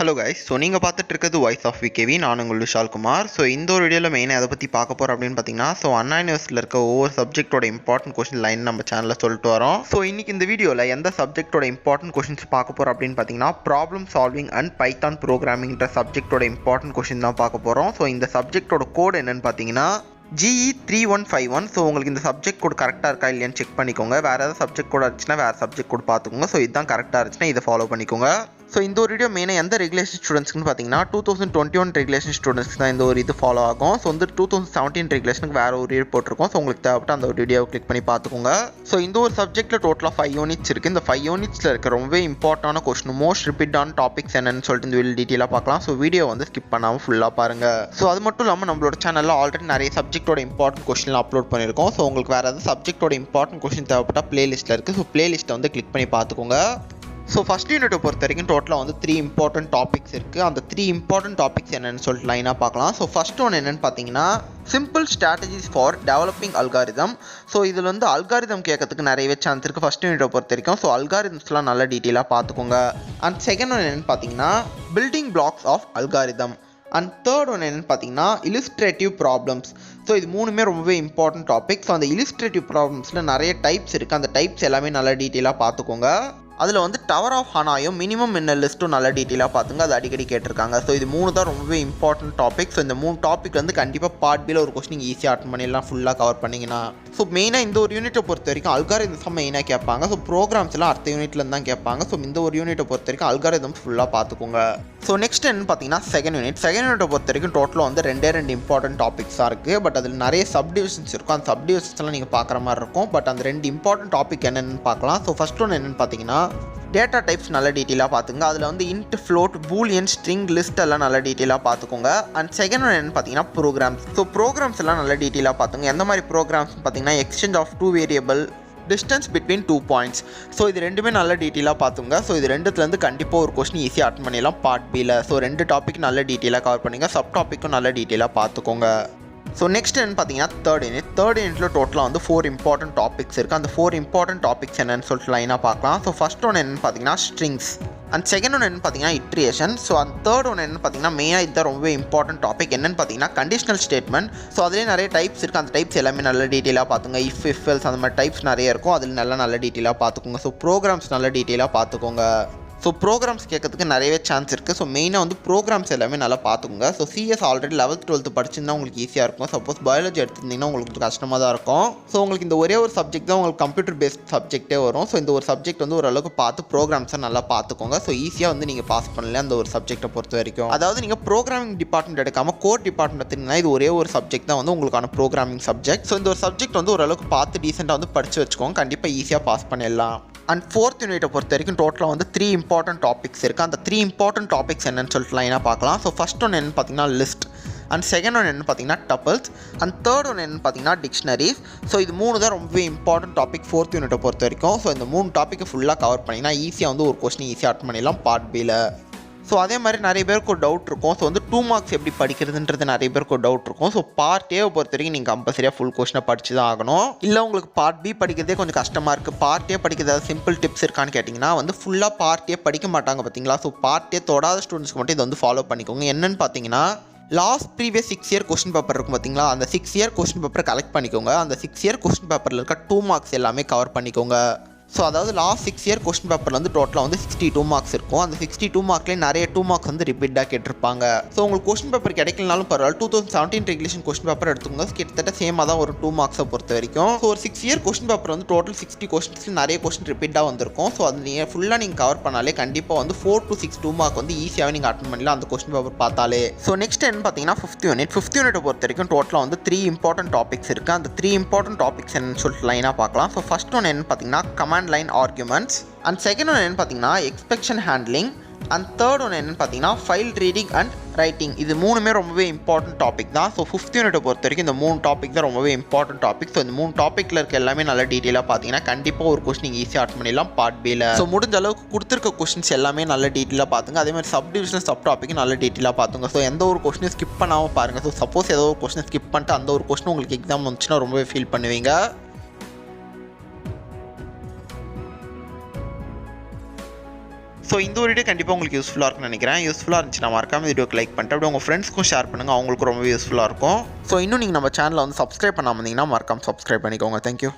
Hello guys. So நீங்கள் பார்த்துட்டு இருக்கிறது வாய்ஸ் ஆஃப் விகேவி. நான் உங்கள் விஷால் குமார். ஸோ இந்த ஒரு வீடியோவில் மெயினாக எதை பற்றி பார்க்க போகிறோம் அப்படின்னு பார்த்தீங்கன்னா, அண்ணா யூனிவர்சிட்டியில் இருக்க ஒவ்வொரு சப்ஜெக்டோட இம்பார்ட்டன்ட் கொஸ்டின் லைன் நம்ம சேனலில் சொல்லிட்டு வரோம். ஸோ இன்றைக்கி இந்த வீடியோவில் எந்த சப்ஜெக்டோட இம்பார்ட்டன்ட் கொஸ்டின்ஸ் பார்க்க போகிறோம் அப்படின்னு பார்த்தீங்கன்னா, ப்ராப்ளம் சால்விங் அண்ட் பைத்தான் ப்ரோக்ராமிங்ன்ற சப்ஜெக்டோட இம்பார்ட்டன்ட் கொஸ்டின் தான் பார்க்க போகிறோம். ஸோ இந்த சப்ஜெக்டோட கோட் என்னன்னு பார்த்தீங்கன்னா GE3151. ஸோ உங்களுக்கு இந்த சப்ஜெக்ட் கோட் கரெக்டாக இருக்கா இல்லையான்னு செக் பண்ணிக்கோங்க. வேறு ஏதாவது சப்ஜெக்ட் கோட் இருந்துச்சுன்னா வேறு சப்ஜெக்ட் கோட் பார்த்துக்கோங்க. ஸோ இதுதான் கரெக்டாக இருந்துச்சுன்னா இதை ஃபாலோ பண்ணிக்கோங்க. ஸோ இந்த ஒரு வீடியோ மெயினாக எந்த ரெகுலேஷன் ஸ்டூடெண்ட்ஸ்க்குன்னு பார்த்தீங்கன்னா 2021 ரெகுலேஷன் ஸ்டூடெண்ட்ஸ்க்கு தான் இந்த ஒரு இது ஃபாலோ ஆகும். ஸோ வந்து 2017 ரெகுலேஷனுக்கு வேறு ஒரு வீடியோ போட்டிருக்கோம். ஸோ உங்களுக்கு தேவைப்பட்ட அந்த ஒரு வீடியோவை கிளிக் பண்ணி பார்த்துக்கோங்க. ஸோ இந்த ஒரு சப்ஜெக்ட்டில் டோட்டலாக 5 யூனிட்ஸ் இருக்குது. இந்த 5 யூனிட்ஸில் இருக்க ரொம்பவே இம்பார்ட்டான கொஸ்டின், மோஸ்ட் ரிப்பீட்டான டாபிக்ஸ் என்னன்னு சொல்லிட்டு இந்த வீடியோ டீட்டெயிலாக பார்க்கலாம். ஸோ வீடியோ வந்து ஸ்கிப் பண்ணாமல் ஃபுல்லாக பாருங்கள். ஸோ அது மட்டும் இல்லாமல் நம்மளோட சேனலில் ஆல்ரெடி நிறைய சப்ஜெக்டோட இம்பார்ட்டன்ட் கொஸ்டின்லாம் அப்லோட் பண்ணியிருக்கோம். ஸோ உங்களுக்கு வேறு ஏதாவது சப்ஜெக்டோட இம்பார்ட்டன்ட் கொஸ்டின் தேவைப்பட்டால் பிளேலிஸ்ட்டில் இருக்குது. ஸோ பிளேலிஸ்ட்டை வந்து கிளிக் பண்ணி பார்த்துக்கோங்க. ஸோ ஃபஸ்ட் யூனிட்டை பொறுத்த வரைக்கும் டோட்டலாக வந்து 3 இம்பார்ட்டன்ட் டாபிக்ஸ் இருக்குது. அந்த 3 இம்பார்ட்டன்ட் டாபிக்ஸ் என்னென்னு சொல்லிட்டு லைனாக பார்க்கலாம். ஸோ ஃபஸ்ட் ஒன்று என்னென்னு பார்த்தீங்கன்னா simple strategies for developing algorithm. So இதில் வந்து அல்காரிதம் கேட்கறதுக்கு நிறையவே சான்ஸ் இருக்குது ஃபஸ்ட் யூனிட்டை பொறுத்த வரைக்கும். ஸோ அல்காரிதம்ஸ்லாம் நல்லா டீட்டெயிலாக பார்த்துக்கோங்க. அண்ட் செகண்ட் ஒன்று என்னென்னு பார்த்தீங்கன்னா building blocks of algorithm. And third ஒன்று என்னென்னு பார்த்தீங்கன்னா இல்லுஸ்ட்ரேட்டிவ் ப்ராப்ளம்ஸ். ஸோ இது மூணுமே ரொம்பவே இம்பார்ட்டன்ட் டாபிக். ஸோ அந்த இல்லுஸ்ட்ரேட்டிவ் ப்ராப்ளம்ஸில் நிறைய டைப்ஸ் இருக்குது. அந்த டைப்ஸ் எல்லாமே நல்லா டீட்டெயிலாக பார்த்துக்கோங்க. அதில் வந்து டவர் ஆஃப் ஹனாயும் மினிமம் என்ன லிஸ்ட்டும் நல்லா டீட்டெயிலாக பார்த்துங்க. அது அடிக்கடி கேட்டிருக்காங்க. ஸோ இது 3 தான் ரொம்பவே இம்பார்ட்டன்ட் டாபிக். ஸோ இந்த 3 டாபிக் வந்து கண்டிப்பாக பார்ட் பியில் ஒரு கொஸ்டின் ஈஸியாக அட்டன் பண்ணிடலாம் ஃபுல்லாக கவர் பண்ணிங்கன்னா. ஸோ மெயினாக இந்த ஒரு யூனிட்டை பொறுத்த வரைக்கும் அல்காரிதம்ஸ் மெயினாக கேட்பாங்க. ஸோ ப்ரோக்ராம்ஸ்லாம் அடுத்த யூனிட்லேருந்து தான் கேட்பாங்க. ஸோ இந்த ஒரு யூனிட்டை பொறுத்த வரைக்கும் அல்காரிதம்ஸ் ஃபுல்லாக பார்த்துக்கோங்க. ஸோ நெக்ஸ்ட் என்னன்னு பார்த்தீங்கன்னா செகண்ட் யூனிட்டை பொறுத்த வரைக்கும் டோட்டலாக வந்து 2 இம்பார்ட்டன்ட் டாபிக்ஸாக இருக்குது. பட் அதில் நிறைய சப்டிவிஷன்ஸ் இருக்கும். அந்த சப்டிவிஷன்ஸ்லாம் நீங்கள் பார்க்குற மாதிரி இருக்கும். பட் அந்த 2 இம்பார்ட்டன்ட் டாபிக் என்னென்னு பார்க்கலாம். ஸோ ஃபஸ்ட் ஒன்று என்னென்னு பார்த்தீங்கன்னா டேட்டா டைப்ஸ் நல்லா டீட்டெயிலாக பார்த்துங்க. அதில் வந்து int, float, Boolean, string, list எல்லாம் நல்லா டீட்டெயிலாக பார்த்துக்கோங்க. அண்ட் செகண்ட் ஒன்று என்னென்னு பார்த்தீங்கன்னா ப்ரோக்ராம்ஸ். ஸோ ப்ரோக்ராம்ஸ் எல்லாம் நல்லா டீட்டெயிலாக பார்த்துங்க. எந்த மாதிரி ப்ரோக்ராம்ஸ் பார்த்தீங்கன்னா exchange of 2 variable, distance between 2 points. So இது ரெண்டுமே நல்லா டீட்டெயிலாக பார்த்துங்க. ஸோ இது ரெண்டுத்துலேருந்து கண்டிப்பாக ஒரு கொஸ்டின் ஈஸியாக அட்டன் பண்ணிடலாம் பார்ட் பியில். ஸோ 2 டாபிக் நல்லா டீட்டெயிலாக கவர் பண்ணுங்க. சப் டாப்பிக்கும் நல்லா டீட்டெயிலாக பார்த்துக்கோங்க. ஸோ நெக்ஸ்ட் என்னன்னு பார்த்தீங்கன்னா தேர்ட் யூனிட்டில் டோட்டலாக வந்து 4 இம்பார்ட்டன்ட் டாபிக்ஸ் இருக்குது. அந்த 4 இம்பார்ட்டன்ட் டாபிக்ஸ் என்னன்னு சொல்லிட்டு லைனாக பார்க்கலாம். ஸோ ஃபஸ்ட் ஒன்று என்னென்னு பார்த்தீங்கன்னா ஸ்ட்ரிங்ஸ். அண்ட் செகண்ட் ஒன்று என்னென்னு பார்த்தீங்கன்னா இட்ரேஷன். ஸோ அந்த தேர்ட் ஒன்று என்னென்னு பார்த்தீங்கன்னா மெயினாக இதுதான் ரொம்பவே இம்பார்ட்டன்ட் டாபிக். என்னென்னு பார்த்தீங்கன்னா கண்டிஷனல் ஸ்டேட்மெண்ட். ஸோ அதிலே நிறைய டைப்ஸ் இருக்குது. அந்த டைப்ஸ் எல்லாமே நல்ல டீட்டெயிலாக பார்த்துங்க. இஃப் எல்ஸ் அந்த மாதிரி டைப்ஸ் நிறைய இருக்கும். அதில் நல்ல டீட்டெயிலாக பார்த்துக்கோங்க. ஸோ ப்ரோக்ராம்ஸ் நல்ல டீட்டெயிலாக பார்த்துக்கோங்க. ஸோ ப்ரோக்ராம்ஸ் கேட்கறதுக்கு நிறையவே சான்ஸ் இருக்குது. ஸோ மெயினாக வந்து ப்ரோக்ராம்ஸ் எல்லாமே நல்லா பார்த்துக்கோங்க. So CS already 11th 12th படிச்சிருந்தா உங்களுக்கு ஈஸியாக இருக்கும். சப்போஸ் பயாலஜி எடுத்திருந்தீங்கன்னா உங்களுக்கு கஷ்டமாக தான் இருக்கும். ஸோ உங்களுக்கு இந்த ஒரே ஒரு சப்ஜெக்ட் தான் உங்களுக்கு கம்ப்யூட்டர் பேஸ்ட் சப்ஜெக்டே வரும். ஸோ இந்த ஒரு சப்ஜெக்ட் வந்து ஓரளவுக்கு பார்த்து ப்ரோக்ராம்ஸை நல்லா பார்த்துக்கோங்க. ஸோ ஈஸியாக வந்து நீங்கள் பாஸ் பண்ணல அந்த ஒரு சப்ஜெக்ட்டை பொறுத்த வரைக்கும். அதாவது நீங்கள் ப்ரோக்ராமிங் டிபார்ட்மெண்ட் எடுக்காமல் கோர் டிபார்ட்மெண்ட் எடுத்தீங்கன்னா இது ஒரே ஒரு சப்ஜெக்ட் தான் வந்து உங்களுக்கான ப்ரோக்ராமிங் சப்ஜெக்ட். ஸோ இந்த ஒரு சப்ஜெக்ட் வந்து ஓரளவுக்கு பார்த்து டீசெண்டாக வந்து படித்து வச்சுக்கோங்க. கண்டிப்பாக ஈஸியாக பாஸ் பண்ணிடலாம். அண்ட் ஃபோர்த் யூனிட்டை பொறுத்த வரைக்கும் டோட்டலாக வந்து 3 இம்பார்ட்டன்ட் டாபிக்ஸ் இருக்குது. அந்த 3 இம்பார்ட்டன்ட் டாபிக்ஸ் என்னன்னு சொல்லிட்டு லைனாக பார்க்கலாம். ஸோ ஃபஸ்ட் ஒன்று என்னென்னு பார்த்தீங்கன்னா லிஸ்ட். அண்ட் செகண்ட் ஒன்று என்னென்னு பார்த்தீங்கன்னா டப்பிள்ஸ். அண்ட் தேர்ட் ஒன்று என்னென்னு பார்த்தீங்கன்னா டிக்ஷனரிஸ். ஸோ இது 3 தான் ரொம்பவே இம்பார்ட்டன்ட் டாபிக் ஃபோர்த் யூனிட்டை பொறுத்த வரைக்கும். ஸோ இந்த 3 டாப்பிக்கை ஃபுல்லாக கவர் பண்ணிங்கன்னா ஈஸியாக வந்து ஒரு கொஸ்டின் ஈஸியாக அட்டன் பண்ணிடலாம் பார்ட் பியில். ஸோ அதே மாதிரி நிறைய பேருக்கு ஒரு டவுட் இருக்கும். ஸோ வந்து 2 மார்க்ஸ் எப்படி படிக்கிறதுன்றது நிறைய பேருக்கு ஒரு டவுட் இருக்கும். ஸோ பார்ட் ஏவை பொறுத்த வரைக்கும் நீங்கள் கம்பல்சரியாக ஃபுல் கொஸ்டினை படித்து தான் ஆகணும். இல்லை உங்களுக்கு பார்ட் பி படிக்கிறதே கொஞ்சம் கஷ்டமாக இருக்குது, பார்ட் ஏ படிக்கிறது சிம்பிள் டிப்ஸ் இருக்கான்னு கேட்டிங்கன்னா வந்து ஃபுல்லாக பார்ட் ஏ படிக்க மாட்டாங்க பார்த்தீங்களா. ஸோ பார்ட் ஏ தொடாத ஸ்டூடெண்ட்ஸ்க்கு மட்டும் இதை வந்து ஃபாலோ பண்ணிக்கோங்க. என்னென்னு பார்த்தீங்கன்னா last previous 6 year question paper இருக்கும் பார்த்தீங்களா. அந்த 6 இயர் கொஸ்டின் பேப்பரை கலெக்ட் பண்ணிக்கோங்க. அந்த 6 இயர் கொஸ்டின் பேப்பரில் இருக்க 2 மார்க்ஸ் எல்லாமே கவர் பண்ணிக்கோங்க. ஸோ அதாவது லாஸ்ட் 6 இயர் கொஸ்டின் பேப்பரில் வந்து டோட்டலாக வந்து 62 மார்க்ஸ் இருக்கும். அந்த 62 மார்க்லேயே நிறைய 2 மார்க்ஸ் வந்து ரிப்பீட்டாக கேட்டிருப்பாங்க. ஸோ உங்களுக்கு கொஸ்டின் பேப்பர் கிடைக்கலனாலும் பரவாயில்ல, 2017 ரெகுலேஷன் கொஸ்டின் பேப்பர் எடுத்துக்கோங்க. கிட்டத்தட்ட சேமாக தான் ஒரு 2 மார்க்ஸை பொறுத்த வரைக்கும். ஸோ ஒரு 6 இயர் கொஸ்டின் பேப்பர் வந்து டோட்டல் 60 கொஸ்டின்ஸில் நிறைய கொஸ்டின் ரிப்பீட்டாக வந்திருக்கும். ஸோ அது நீங்கள் ஃபுல்லாக நீங்கள் கவர் பண்ணாலே கண்டிப்பாக வந்து 4 to 6 2 மார்க் வந்து ஈஸியாகவே நீங்கள் அட்டன் பண்ணலாம் அந்த கொஸ்டின் பேப்பர் பார்த்தாலே. ஸோ நெக்ஸ்ட் என்னன்னு பார்த்தீங்கன்னா ஃபிஃப்த் யூனிட்டை பொறுத்த வரைக்கும் டோட்டலாக வந்து 3 இம்பார்ட்டன்ட் டாபிக்ஸ் இருக்குது. அந்த 3 இம்பார்ட்டன்ட் டாபிக்ஸ் என்னன்னு சொல்லிட்டு லைனாக பார்க்கலாம். ஸோ ஃபஸ்ட் ஒன்று என்னன்னு பார்த்தீங்கன்னா command line argument. And second ஒன்று என்னென்னு பார்த்தீங்கன்னா எக்ஸ்பெக்ஷன் ஹேண்ட்லிங். அண்ட் தேர்ட் ஒன்று என்னென்னு பார்த்தீங்கன்னா ஃபைல் ரீடிங் அண்ட் ரைட்டிங். இது 3மே ரொம்பவே இம்பார்ட்டன்ட் டாபிக் தான். ஸோ ஃபிஃப்த் யூனிட்டை பொறுத்த வரைக்கும் இந்த 3 டாபிக் தான் ரொம்பவே இம்பார்ட்டன்ட் டாபிக். ஸோ இந்த 3 டாப்பிக்கில் இருக்க எல்லாமே நல்லா டீட்டெயிலாக பார்த்தீங்கன்னா கண்டிப்பாக ஒரு கொஸ்டின் ஈஸியாக அட்டன் பண்ணிடலாம் பார்ட் பியில். ஸோ முடிஞ்ச அளவுக்கு கொடுத்துருக்க கொஸ்டின்ஸ் எல்லாமே நல்ல டீட்டெயிலாக பார்த்துங்க. அதே மாதிரி சப் டிவிஷன் சப் டாப்பிக் நல்ல டீட்டெயிலாக பார்த்துங்க. ஸோ எந்த ஒரு கொஸ்டினும் ஸ்கிப் பண்ணாமல் பாருங்கள். ஸோ சப்போஸ் ஏதோ ஒரு கொஸ்டின் ஸ்கிப் பண்ணிட்டு அந்த ஒரு கொஸ்டின் உங்களுக்கு எக்ஸாம் வந்துச்சுன்னா ரொம்பவே ஃபீல் பண்ணுவீங்க. ஸோ இந்த ஒரு வீடியோ கண்டிப்பாக உங்களுக்கு யூஸ்ஃபுல்லாக இருக்கும்னு நினைக்கிறேன். யூஸ்ஃபுல்லாக இருந்துச்சுன்னா மறக்காம வீடியோக்கு லைக் பண்ணிட்டு அப்படியே உங்கள் ஃப்ரெண்ட்ஸ்க்கும் ஷேர் பண்ணுங்கள், அவங்களுக்கு ரொம்ப யூஸ்ஃபுல்லாக இருக்கும். ஸோ இன்னும் நீங்கள் நம்ம சேனலை வந்து சப்ஸ்கிரைப் பண்ணாமல் இருந்தீங்கன்னா மறக்காம சப்ஸ்கிரைப் பண்ணிக்கோங்க. தேங்க்யூ.